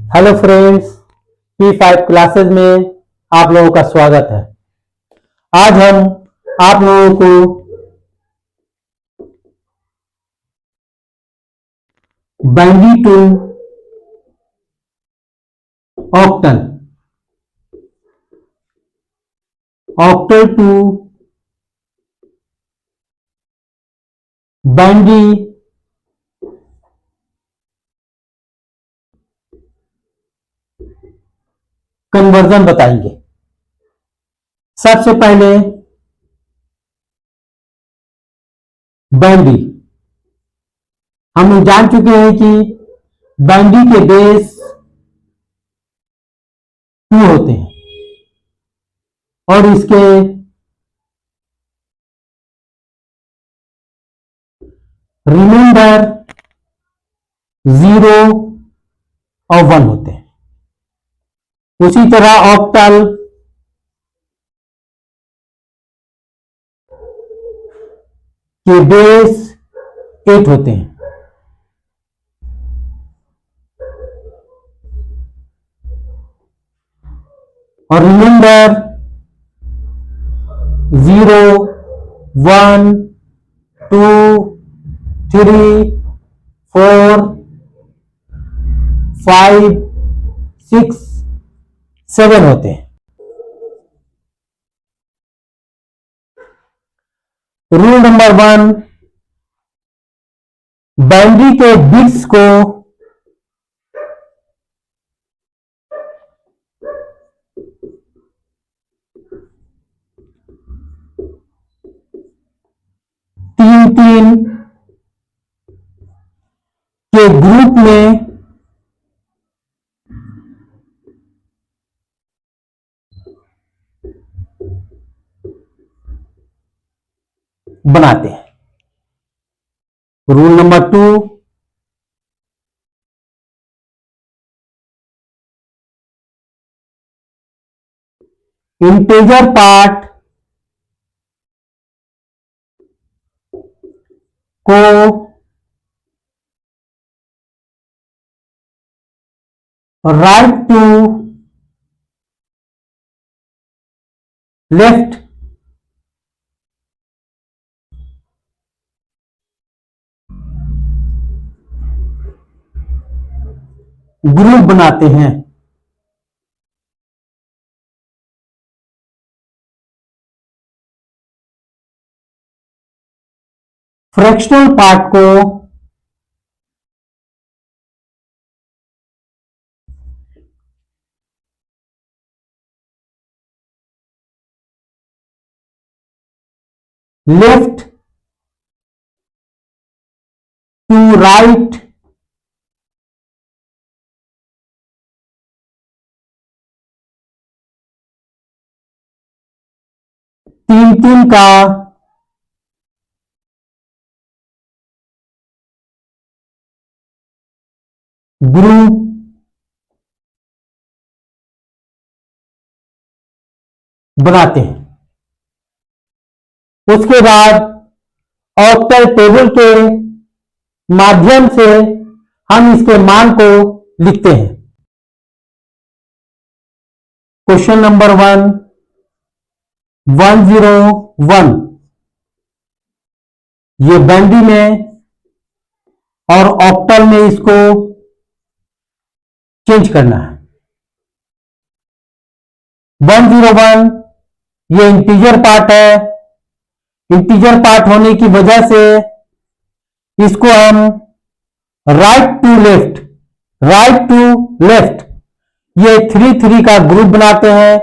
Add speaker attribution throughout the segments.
Speaker 1: Hello friends, P5 classes में आप लोगों का स्वागत है। आज हम आप लोगों को binary to octal, octal to binary conversion बताएंगे। सबसे पहले बाइनरी हम जान चुके हैं कि बाइनरी के बेस 2 होते हैं और इसके रिमाइंडर 0 और 1 होते हैं। उसी तरह ऑक्टल के बेस 8 होते हैं। और रिमाइंडर 0, 1, 2, 3, 4, 5, 6, 7 होते हैं। रूल नंबर 1, बाइनरी के बिट्स को तीन के ग्रुप में बनाते हैं। रूल नंबर 2, इंटीजर पार्ट को राइट टू लेफ्ट ग्रुप बनाते हैं। फ्रैक्शनल पार्ट को लेफ्ट टू राइट तीन का ग्रुप बनाते हैं। उसके बाद ऑक्टल टेबल के माध्यम से हम इसके मान को लिखते हैं। क्वेश्चन नंबर 1, 101 ये बाइनरी में और ऑक्टल में इसको चेंज करना है। 101 ये इंटीजर पार्ट है। इंटीजर पार्ट होने की वजह से इसको हम राइट टू लेफ्ट ये 3 का ग्रुप बनाते हैं।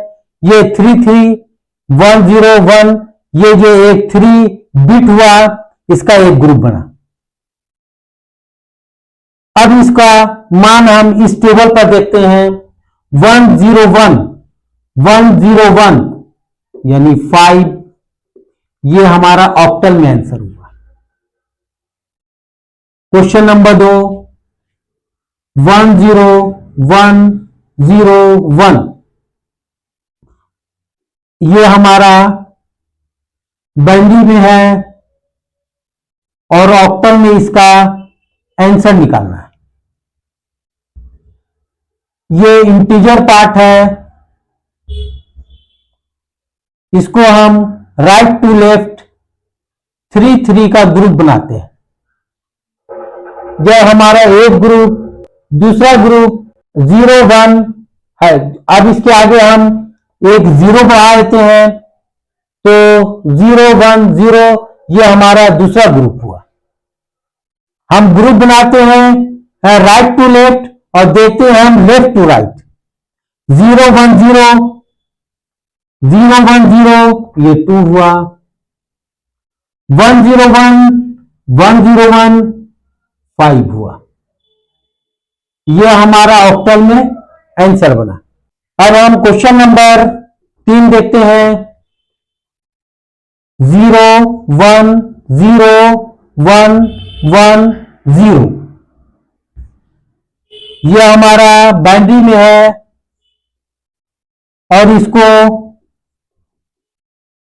Speaker 1: ये 33101 ये जो एक 3 बिट हुआ इसका एक ग्रुप बना। अब इसका मान हम इस टेबल पर देखते हैं। 101 यानी 5 ये हमारा ऑक्टल में आंसर हुआ। क्वेश्चन नंबर 2, 10101 ये हमारा बाइनरी में है और ऑक्टल में इसका आंसर निकालना है। ये इंटीजर पार्ट है, इसको हम राइट टू लेफ्ट 3 का ग्रुप बनाते हैं। जब हमारा एक ग्रुप, दूसरा ग्रुप 0 1 है, अब इसके आगे हम एक 0 बढ़ा देते हैं, तो 0 1 0 ये हमारा दूसरा ग्रुप हुआ। हम ग्रुप बनाते हैं राइट टू लेफ्ट और देते हैं हम लेफ्ट टू राइट। 0 1 0 0 1 0 ये 2 हुआ। 1 0 1 1 0 1 5 हुआ। यह हमारा ऑक्टल में आंसर बना। अब हम क्वेश्चन नंबर 3 देखते हैं। 0 1 0 1 1 0 यह हमारा बाइनरी में है और इसको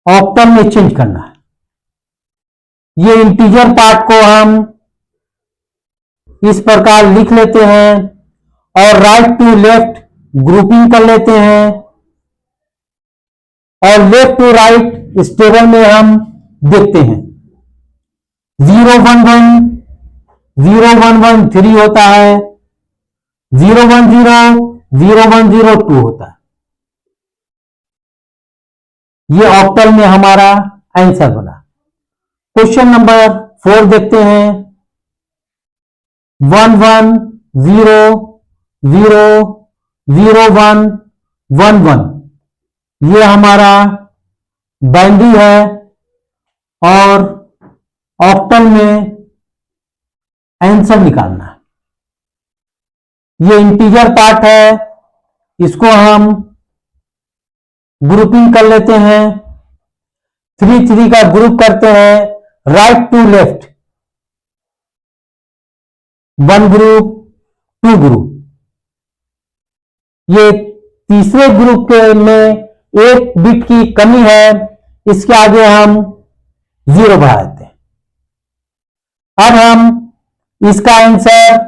Speaker 1: ऑक्टल में चेंज करना है। ये इंटीजर पार्ट को हम इस प्रकार लिख लेते हैं और राइट टू लेफ्ट ग्रुपिंग कर लेते हैं और लेफ्ट टू राइट इस टेबल में हम देखते हैं। 0 1 1 0 1 1 3 होता है, 0 1 0 0 1 0 2 होता है। ये ऑक्टल में हमारा आंसर बना। क्वेश्चन नंबर 4 देखते हैं। 1 1 0 0 0 1 1 1 ये हमारा बाइनरी है और ऑक्टल में आंसर निकालना है। ये इंटीजर पार्ट है, इसको हम ग्रुपिंग कर लेते हैं। 3 का ग्रुप करते हैं right to left, 1 group 2 group. ये तीसरे ग्रुप के में एक बिट की कमी है, इसके आगे हम 0 बढ़ा देते हैं। अब हम इसका आंसर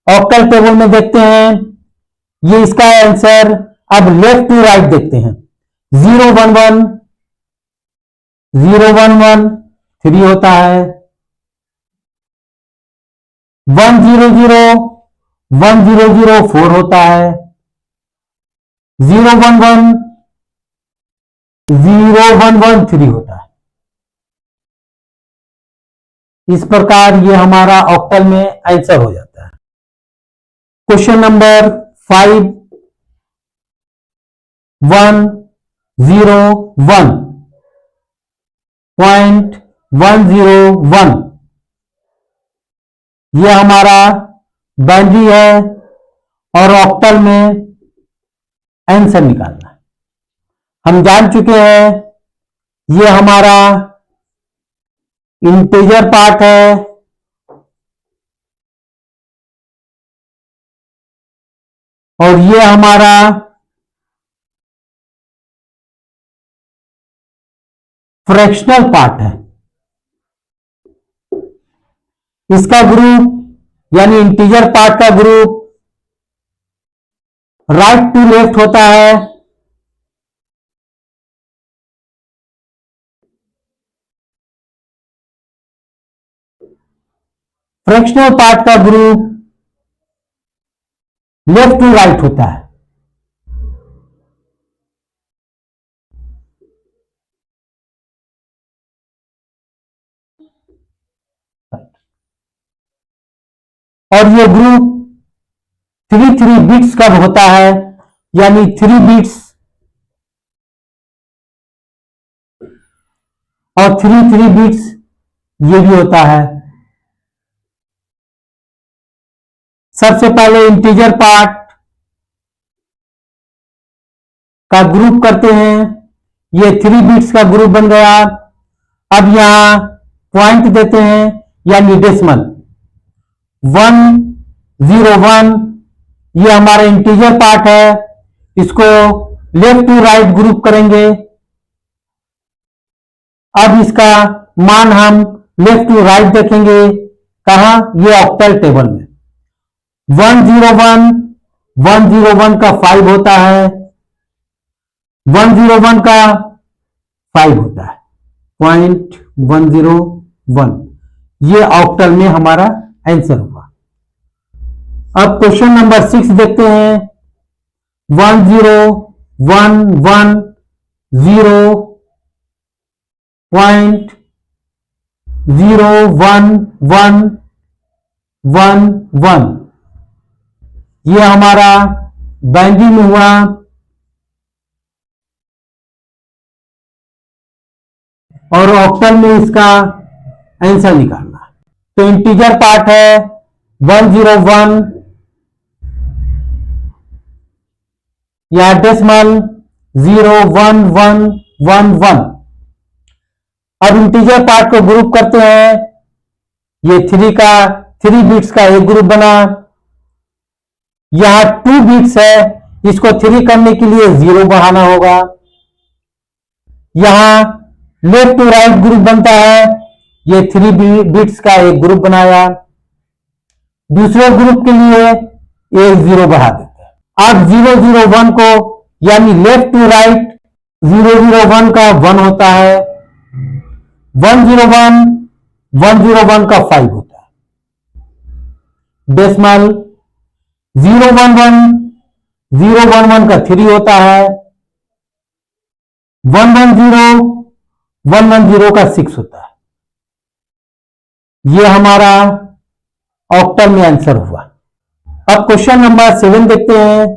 Speaker 1: ऑक्टल टेबल में देखते हैं। ये इसका आंसर अब लेफ्ट टू राइट देखते हैं। 0 1 1 0 1 1 3 होता है। 1 0 0 1 0 0 4 होता है। 0 1 1 0 1 1 3 होता है। इस प्रकार ये हमारा ऑक्टल में आंसर हो जाता है। क्वेश्चन नंबर 5 1 0 1 .101 यह हमारा बाइनरी है और ऑक्टल में आंसर निकालना है। हम जान चुके हैं यह हमारा इंटीजर पार्ट है और यह हमारा फ्रैक्शनल पार्ट है। इसका ग्रुप यानी इंटीजर पार्ट का ग्रुप राइट टू लेफ्ट होता है। फ्रैक्शनल पार्ट का ग्रुप लेफ्ट टू राइट होता है। और ये ग्रुप 3 बिट्स का होता है, यानी 3 बिट्स और 3 बिट्स ये भी होता है। सबसे पहले इंटीजर पार्ट का ग्रुप करते हैं। ये 3 बिट्स का ग्रुप बन गया। अब यहां पॉइंट देते हैं यानी डेसिमल। 1 0 1 ये हमारा इंटीजर पार्ट है, इसको लेफ्ट टू राइट ग्रुप करेंगे। अब इसका मान हम लेफ्ट टू राइट देखेंगे। कहां? ये ऑक्टल टेबल में। 1 0 1 101 का 5 होता है, 101 का 5 होता है, 0.101। ये ऑक्टल में हमारा आंसर हुआ। अब क्वेश्चन नंबर 6 देखते हैं। 1010.01111, ये हमारा बाइनरी में हुआ। और ऑक्टल में इसका आंसर निकालना। तो इंटीजर पार्ट है 101, या डेसिमल 01111। अब इंटीजर पार्ट को ग्रुप करते हैं। ये 3 बिट्स का एक ग्रुप बना। यहां 2 बिट्स है, इसको 3 करने के लिए 0 बढ़ाना होगा। यहां लेफ्ट टू राइट ग्रुप बनता है, ये 3 बिट्स का एक ग्रुप बनाया। दूसरे ग्रुप के लिए एक 0 बढ़ा देते हैं। अब 001 को, यानी लेफ्ट टू राइट 001 का 1 होता है, 101 का 5 होता है। डेसिमल 011 का 3 होता है, 110 का 6 होता है। यह हमारा ऑक्टल में आंसर हुआ। अब क्वेश्चन नंबर 7 देखते हैं।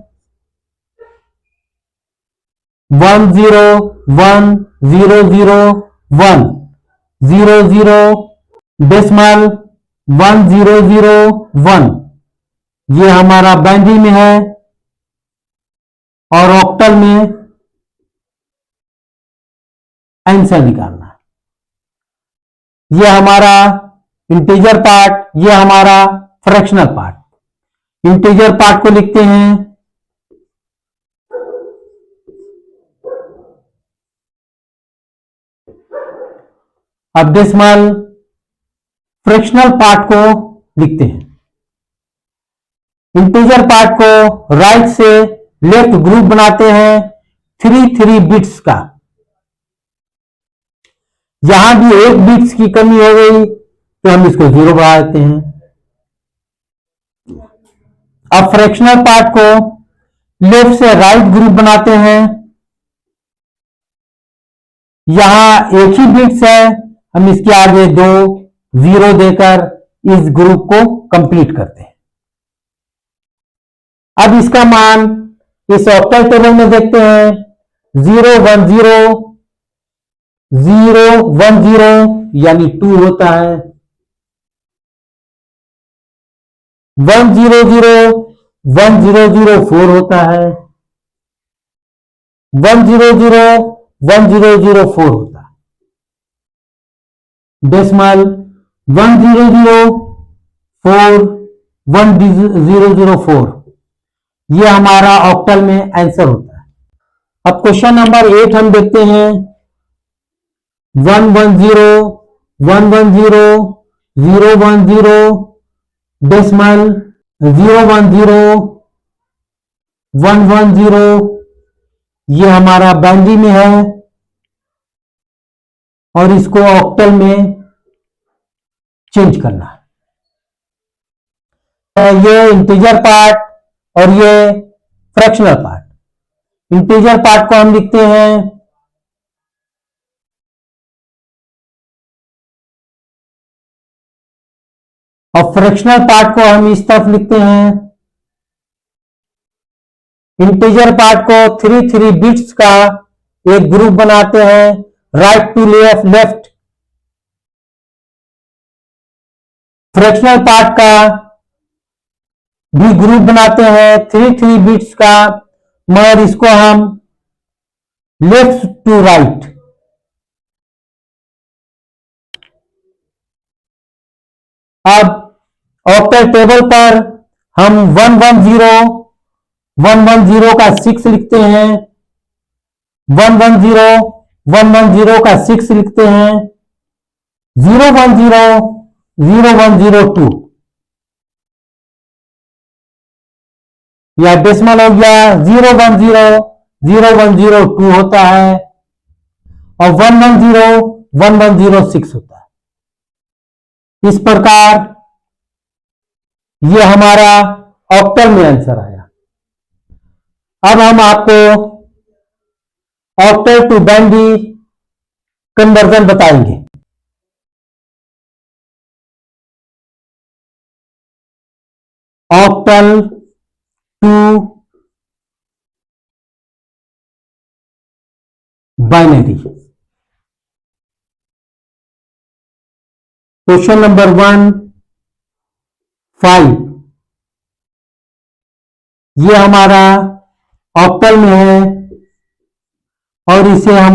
Speaker 1: 1010010, डेसिमल 1001, ये हमारा बाइनरी में है। और ऑक्टल में आंसर निकालना। यह हमारा इंटीजर पार्ट, यह हमारा फ्रैक्शनल पार्ट। इंटीजर पार्ट को लिखते हैं। अब डेसिमल फ्रैक्शनल पार्ट को लिखते हैं। इंटीजर पार्ट को राइट से लेफ्ट ग्रुप बनाते हैं 3 बिट्स का। यहां भी 1 बिट्स की कमी हो गई तो हम इसको 0 बढ़ा देते हैं। अब फ्रैक्शनल पार्ट को लेफ्ट से राइट ग्रुप बनाते हैं। यहां एक ही बिट्स है, हम इसके आगे 2 0 देकर इस ग्रुप को कंप्लीट करते हैं। अब इसका मान इस ऑक्टल टेबल में देखते हैं। 010 यानी 2 होता है, 1001004 होता है, 1001004 होता है। डेसिमल 1004 ये हमारा ऑक्टल में आंसर होता है। अब क्वेश्चन नंबर 8 हम देखते हैं। 110 डेसिमल 010 ये हमारा बाइनरी में है। और इसको ऑक्टल में चेंज करना है। ये इंटीजर पार्ट और ये फ्रैक्शनल पार्ट। इंटीजर पार्ट को हम लिखते हैं और फ्रैक्शनल पार्ट को हम इस तरफ लिखते हैं। इंटीजर पार्ट को 3 बिट्स का एक ग्रुप बनाते हैं right to left. Fractional part का भी ग्रुप बनाते हैं 3 बिट्स का, मगर इसको हम लेफ्ट टू राइट। अब ऑक्टल टेबल पर हम 110 का 6 लिखते हैं, 110 का 6 लिखते हैं, 010 0102। या डेसिमल हो गया 010 0102 होता है और 110 1106 होता है। इस प्रकार यह हमारा ऑक्टल में आंसर आया। अब हम आपको ऑक्टल टू बाइनरी कन्वर्जन बताएंगे। Octal to binary. Question number 1 5 ये हमारा ऑक्टल में है और इसे हम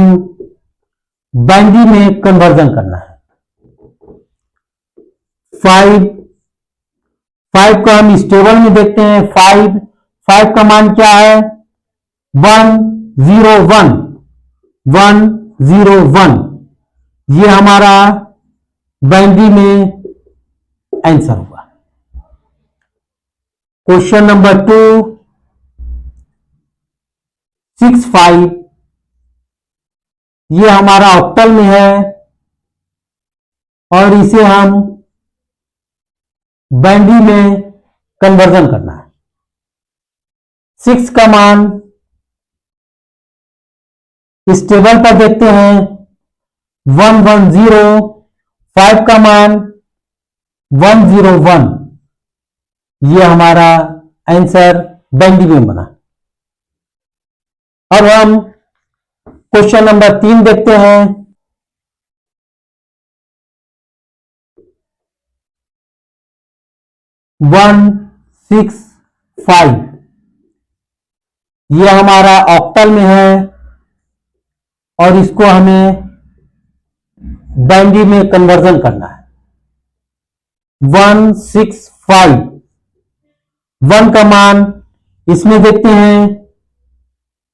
Speaker 1: बाइनरी में कन्वर्जन करना है। 5 को हम इस टेबल में देखते हैं। 5 का मान क्या है 101 101। ये हमारा बाइनरी में आंसर हुआ। क्वेश्चन नंबर 2 65 ये हमारा ऑक्टल में है और इसे हम बाइनरी में कन्वर्जन करना है। 6 का मान इस टेबल पर देखते हैं 110। 5 का मान 101। ये हमारा आंसर बाइनरी में बना। अब हम क्वेश्चन नंबर 3 देखते हैं। 165 ये हमारा ऑक्टल में है और इसको हमें बाइनरी में कन्वर्जन करना है। 165 1 का मान इसमें देखते हैं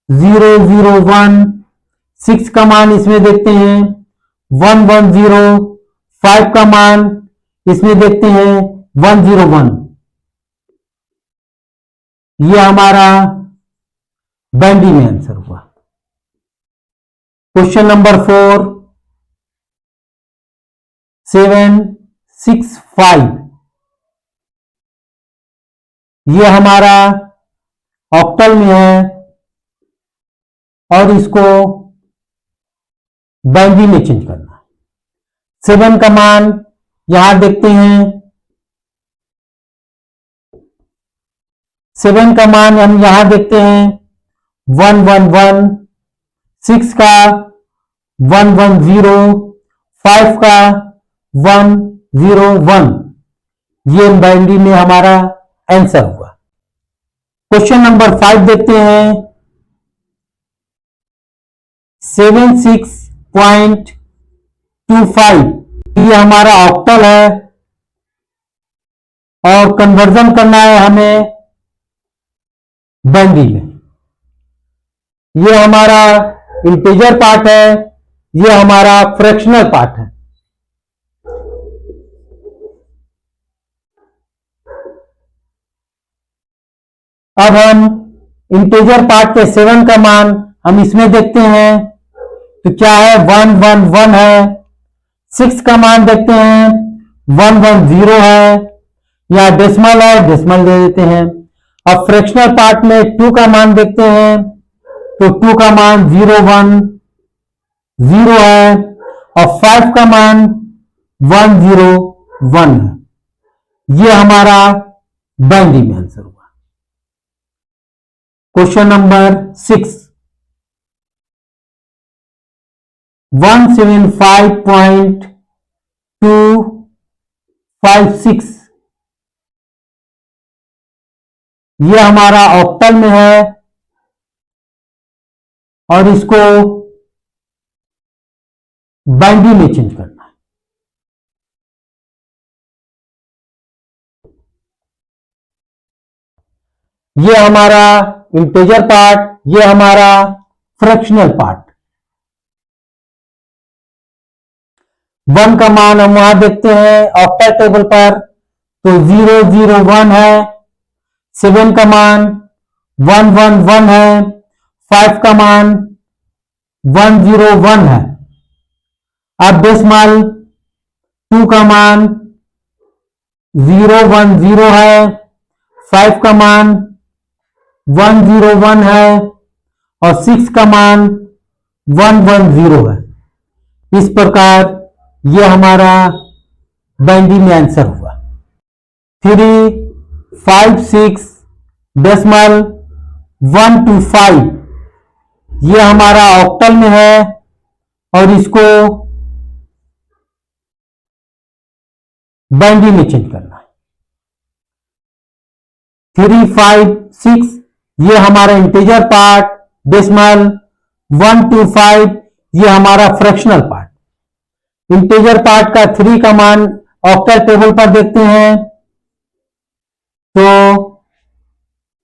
Speaker 1: 001। 6 का मान इसमें देखते हैं 110। 5 का मान इसमें देखते हैं 101। ये हमारा बाइनरी में आंसर हुआ। क्वेश्चन नंबर 4 765 ये हमारा ऑक्टल में है और इसको बाइनरी में चेंज करना है। 7 का मान यहां देखते हैं। 7 का मान हम यहां देखते हैं 111। 6 का 110। 5 का 101। ये बाइनरी में हमारा आंसर हुआ। क्वेश्चन नंबर 5 देखते हैं। 76.25 ये हमारा ऑक्टल है और कन्वर्जन करना है हमें बाइनरी में। ये हमारा इंटीजर पार्ट है, ये हमारा फ्रैक्शनल पार्ट है। अब हम इंटीजर पार्ट के 7 का मान हम इसमें देखते हैं तो क्या है 111 है। 6 का मान देखते हैं 110 है या डेसिमल है, डेसिमल दे देते हैं। अब फ्रैक्शनल पार्ट में 2 का मान देखते हैं तो 2 का मान 010 है और 5 का मान 101 है। ये हमारा बाइनरी में आंसर हुआ। क्वेश्चन नंबर 6 175.256 ये हमारा ऑक्टल में है और इसको बाइनरी में चेंज करना है। ये हमारा इंटीजर पार्ट, ये हमारा फ्रैक्शनल पार्ट। 1 का मान हम वहां देखते हैं ऑक्टल टेबल पर तो 001 है। 7 का मान 111 है, 5 का मान 101 है। अब डेसिमल 2 का मान 010 है, 5 का मान 101 है और 6 का मान 110 है। इस प्रकार यह हमारा बाइनरी में आंसर हुआ। 3, 5, 6 डेसिमल 1 to 5 यह हमारा ऑक्टल में है और इसको बाइनरी में चेंज करना है। 3, 5, 6 ये हमारा इंटीजर पार्ट, डेसिमल 1 to 5 ये हमारा फ्रैक्शनल पार्ट। इंटीजर पार्ट का 3 का मान ऑक्टल टेबल पर देखते हैं तो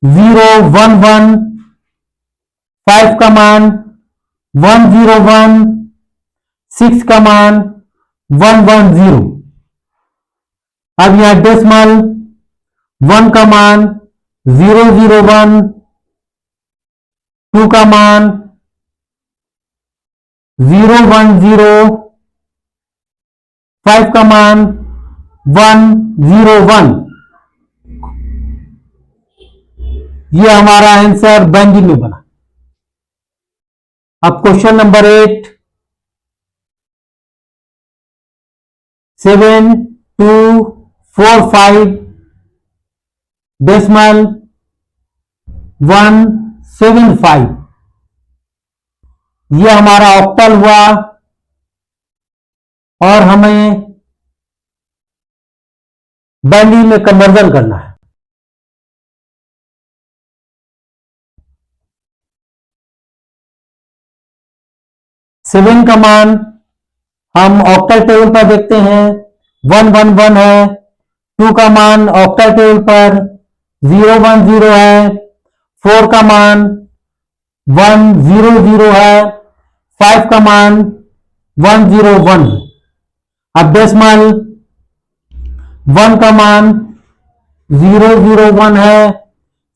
Speaker 1: 011, 5 का मान 101, 6 का मान 110। अब यहां डेसिमल 1 का मान 001, 2 का मान 010, 5 का मान 101। यह हमारा आंसर बाइनरी में बना। अब क्वेश्चन नंबर 8, 7, 2, 4, 5 डेसिमल 175 यह हमारा ऑक्टल हुआ और हमें बाइनरी में कन्वर्जन करना है। सेवन का मान हम ऑक्टल टेबल पर देखते हैं 111 है, 2 का मान ऑक्टल टेबल पर 010 है, 4 का मान 100 है, 5 का मान 101। अब डेसिमल 1 का मान 001 है,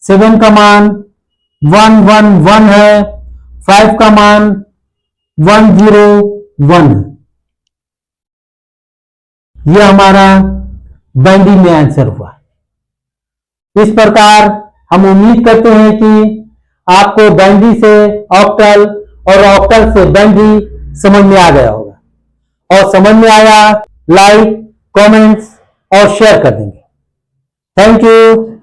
Speaker 1: 7 का मान 111 है, 5 का मान 101। यह हमारा बाइनरी में आंसर हुआ। इस प्रकार हम उम्मीद करते हैं कि आपको बाइनरी से ऑक्टल और ऑक्टल से बाइनरी समझ में आ गया होगा और समझ में आया लाइक, कमेंट्स और शेयर कर देंगे। Thank you.